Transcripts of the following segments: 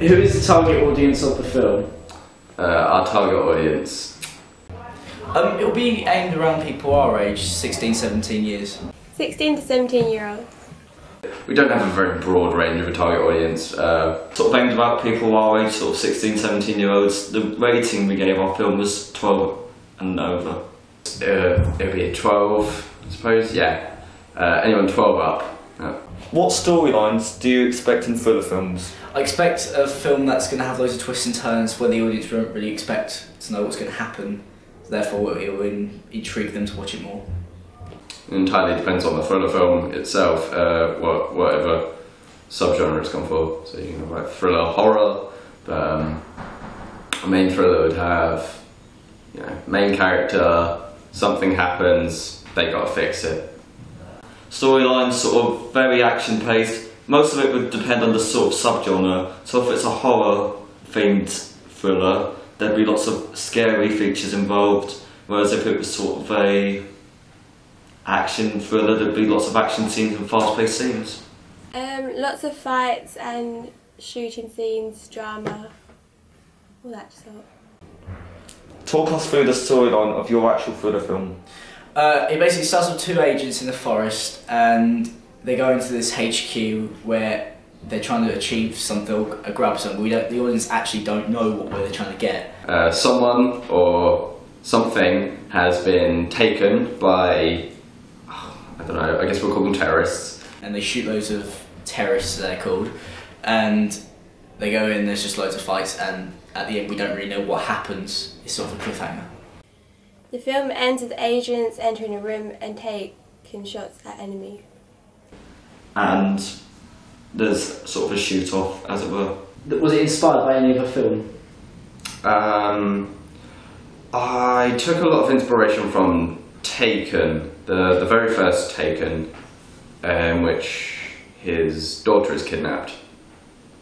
Who is the target audience of the film? Our target audience. It'll be aimed around people our age, 16, 17 years. 16 to 17-year-olds. We don't have a very broad range of a target audience. Sort of aimed about people our age, sort of 16, 17-year-olds. The rating we gave our film was 12 and over. It'll be a 12, I suppose, yeah. Anyone 12 up. What storylines do you expect in thriller films? I expect a film that's going to have loads of twists and turns where the audience won't really expect to know what's going to happen. Therefore, it will intrigue them to watch it more. It entirely depends on the thriller film itself, whatever subgenre it's gone for. So you can have like thriller, horror, but a main thriller would have, you know, main character, something happens, they gotta fix it. Storylines sort of very action-paced. Most of it would depend on the sort of subgenre. So if it's a horror-themed thriller, there'd be lots of scary features involved. Whereas if it was sort of a action thriller, there'd be lots of action scenes and fast-paced scenes. Lots of fights and shooting scenes, drama, all that sort. Talk us through the storyline of your actual thriller film. It basically starts with two agents in the forest, and they go into this HQ where they're trying to achieve something or grab something. The audience actually don't know what they're trying to get. Someone or something has been taken by, I don't know, I guess we'll call them terrorists. And they shoot loads of terrorists, they're called, and they go in, there's just loads of fights, and at the end we don't really know what happens. It's sort of a cliffhanger. The film ends with agents entering a room and taking shots at enemy. And there's sort of a shoot-off, as it were. Was it inspired by any other film? I took a lot of inspiration from Taken, the very first Taken, in which his daughter is kidnapped.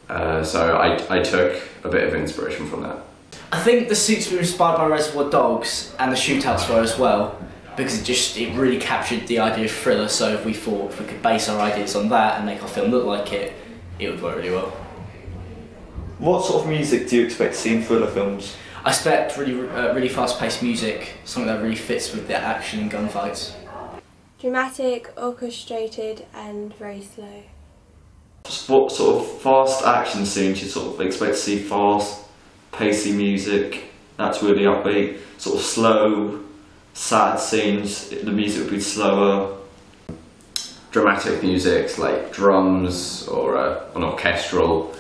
So I took a bit of inspiration from that. I think the suits were inspired by Reservoir Dogs, and the shootouts were as well, because it really captured the idea of thriller. So if we thought if we could base our ideas on that and make our film look like it, it would work really well. What sort of music do you expect to see in thriller films? I expect really fast-paced music, something that really fits with the action and gunfights. Dramatic, orchestrated and very slow. What sort of fast action scenes you sort of expect to see? Fast, pacey music, that's really upbeat. Sort of slow, sad scenes, the music would be slower. Dramatic music like drums or an orchestral,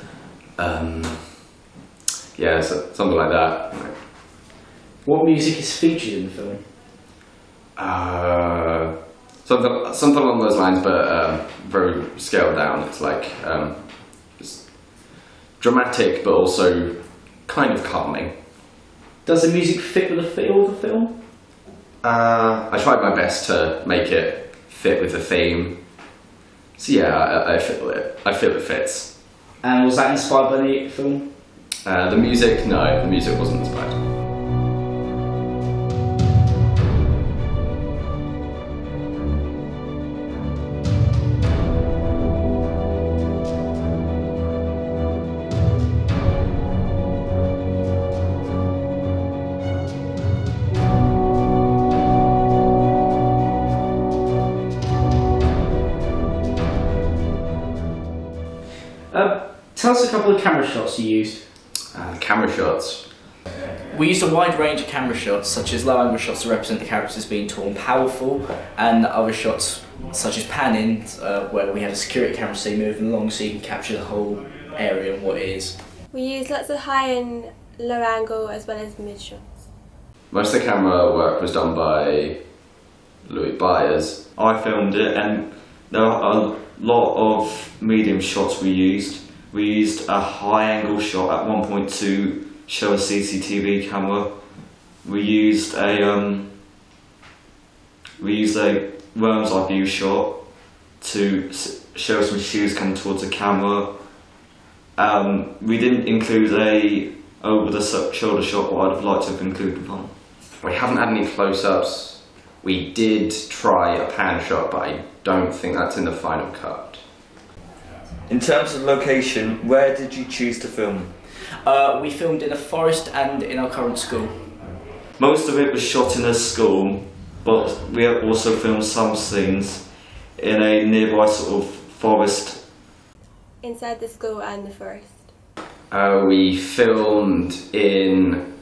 yeah, so, something like that. What music is featured in the film? Something along those lines, but very scaled down. It's like just dramatic, but also kind of calming. Does the music fit with the feel of the film? I tried my best to make it fit with the theme. So yeah, I feel it. I feel it fits. And was that inspired by the film? The music, no, the music wasn't inspired. Tell us a couple of camera shots you used. Camera shots. We used a wide range of camera shots, such as low angle shots to represent the characters being tall and powerful, and other shots such as panning, where we had a security camera scene moving along so you can capture the whole area and what it is. We used lots of high and low angle as well as mid shots. Most of the camera work was done by Louis Byers. I filmed it, and there are a lot of medium shots we used. We used a high angle shot at one point to show a CCTV camera. We used a worm's eye view shot to show some shoes coming towards the camera. We didn't include a over the shoulder shot, what I'd have liked to have included one. We haven't had any close-ups. We did try a pan shot, but I don't think that's in the final cut. In terms of location, where did you choose to film? We filmed in a forest and in our current school. Most of it was shot in a school, but we have also filmed some scenes in a nearby sort of forest. Inside the school and the forest. We filmed in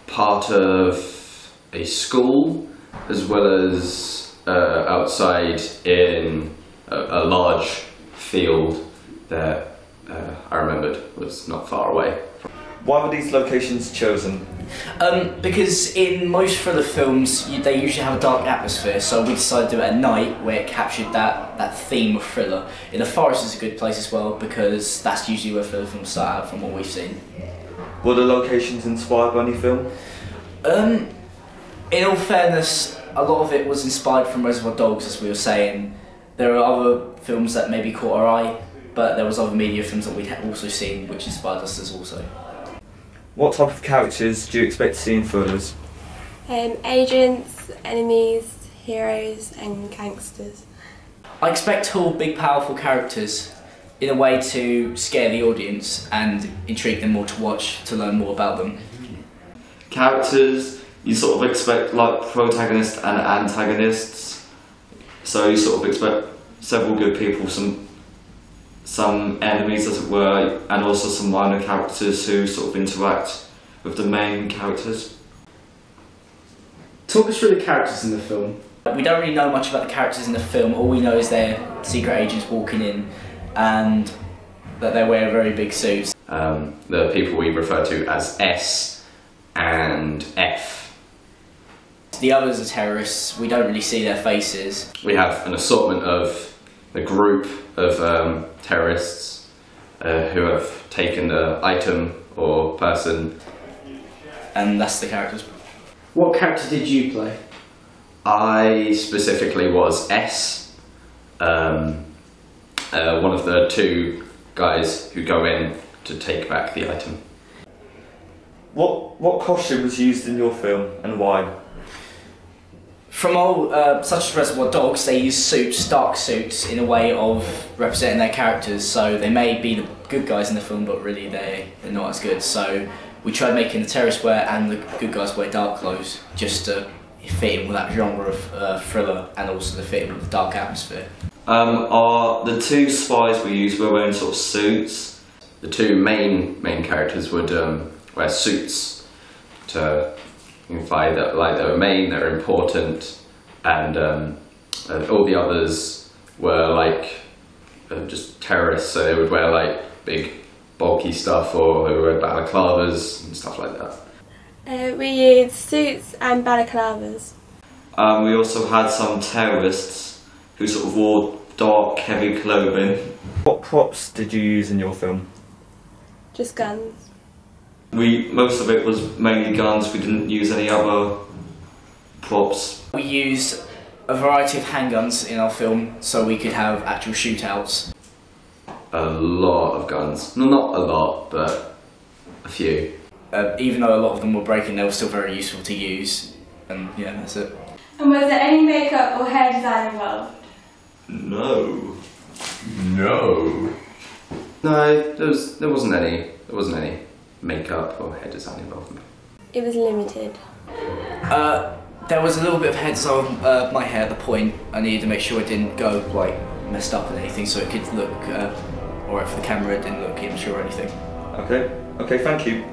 part of a school as well as outside in a large field that I remembered was not far away. Why were these locations chosen? Because in most thriller films, they usually have a dark atmosphere, so we decided to do it at night where it captured that theme of thriller. In the forest is a good place as well, because that's usually where thriller films start out from what we've seen. Were the locations inspired by any film? In all fairness, a lot of it was inspired from Reservoir Dogs, as we were saying. There are other films that maybe caught our eye, but there was other media films that we'd also seen which inspired us as also. What type of characters do you expect to see in thrillers? Agents, enemies, heroes and gangsters. I expect tall, big, powerful characters in a way to scare the audience and intrigue them more to watch, to learn more about them. Characters, you sort of expect like protagonists and antagonists. So you sort of expect several good people, some enemies as it were, and also some minor characters who sort of interact with the main characters. Talk us through the characters in the film. We don't really know much about the characters in the film. All we know is they're secret agents walking in and that they wear very big suits. The people we refer to as S and F. The others are terrorists. We don't really see their faces. We have an assortment of a group of terrorists who have taken the item or person. And that's the characters. What character did you play? I specifically was S, one of the two guys who go in to take back the item. What costume was used in your film and why? From all, such as Reservoir Dogs, they use suits, dark suits, in a way of representing their characters. So they may be the good guys in the film, but really they're not as good. So we tried making the terrorists wear and the good guys wear dark clothes, just to fit in with that genre of thriller and also to fit in with the dark atmosphere. The two spies we used were wearing sort of suits. The two main characters would wear suits to imply that like they were main, they were important, and all the others were like just terrorists, so they would wear like big bulky stuff, or they would wear balaclavas and stuff like that. We used suits and balaclavas. We also had some terrorists who sort of wore dark, heavy clothing. What props did you use in your film? Just guns. Most of it was mainly guns. We didn't use any other props. We used a variety of handguns in our film so we could have actual shootouts. A lot of guns. No, not a lot, but a few. Even though a lot of them were breaking, they were still very useful to use, and yeah, that's it. And was there any makeup or hair design involved? No. No, there wasn't any makeup or hair design involved. It was limited. There was a little bit of hair design on my hair at the point. I needed to make sure it didn't go like messed up and anything, so it could look alright for the camera. It didn't look immature or anything. Okay, thank you.